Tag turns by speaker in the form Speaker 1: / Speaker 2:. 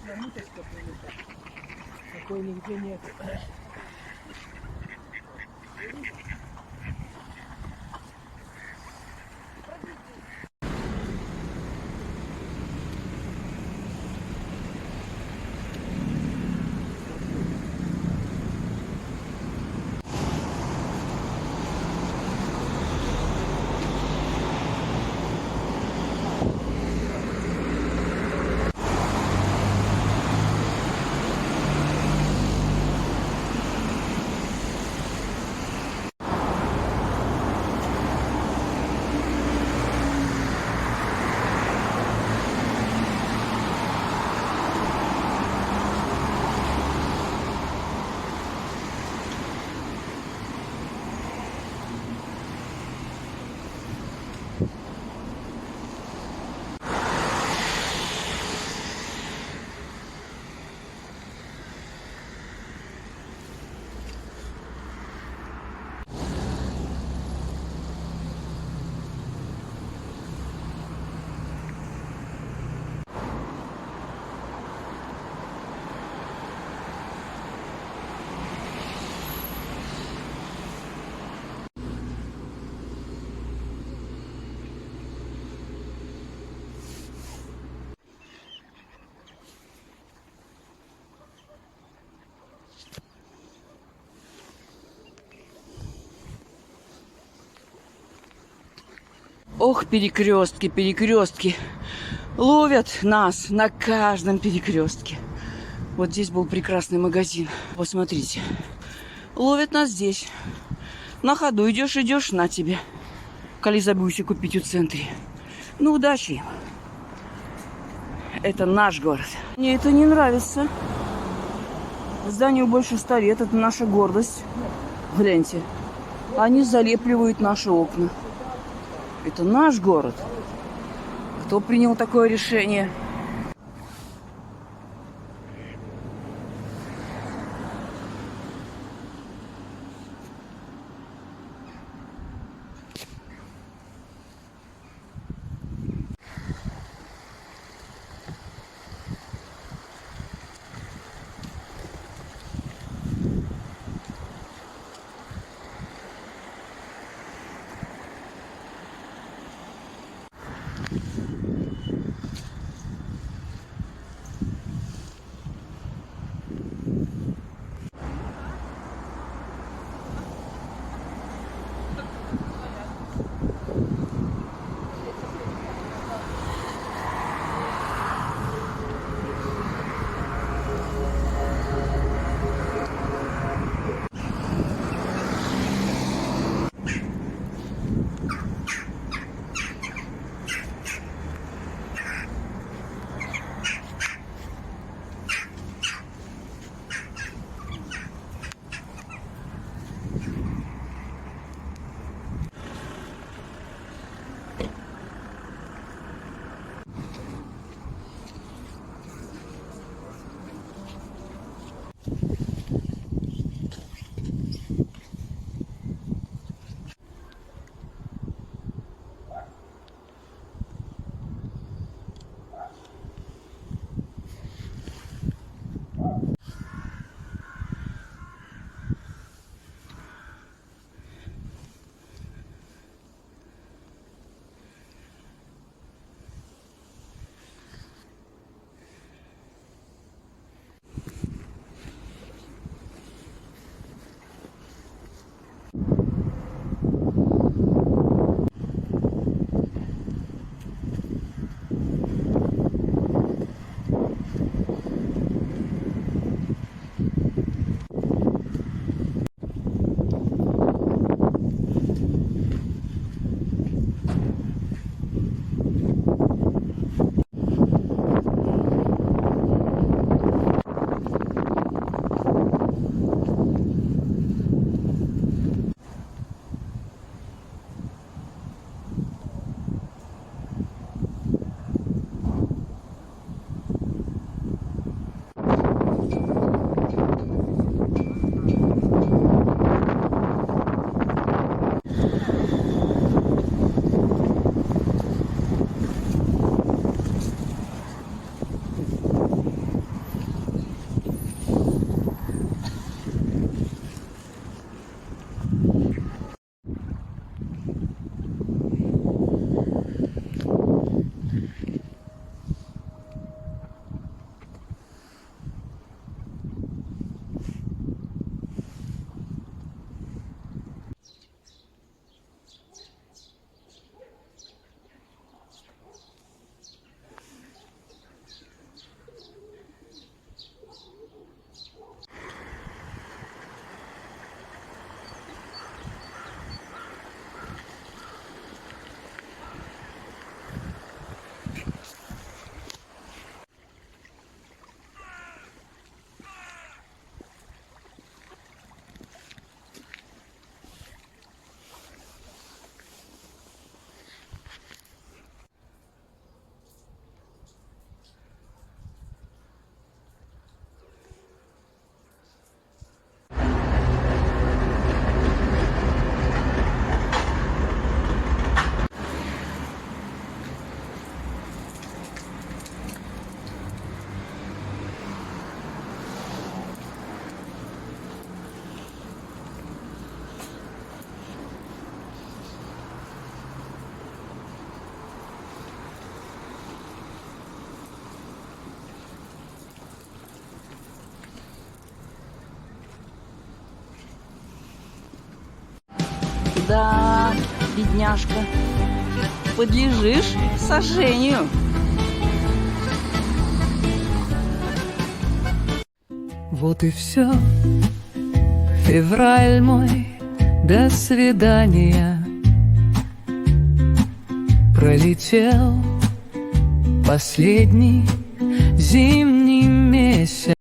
Speaker 1: Одна муточка прилетает. Такой нигде нет. Ох, перекрестки, перекрестки. Ловят нас на каждом перекрестке. Вот здесь был прекрасный магазин. Посмотрите. Ловят нас здесь. На ходу идешь, идешь, на тебе. Коли забудешь купить у центре. Ну, удачи им. Это наш город. Мне это не нравится. Зданию больше 100 лет. Это наша гордость. Гляньте. Они залепливают наши окна. Это наш город. Кто принял такое решение? Да, бедняжка, подлежишь сожжению.
Speaker 2: Вот и все, февраль мой, до свидания. Пролетел последний зимний месяц.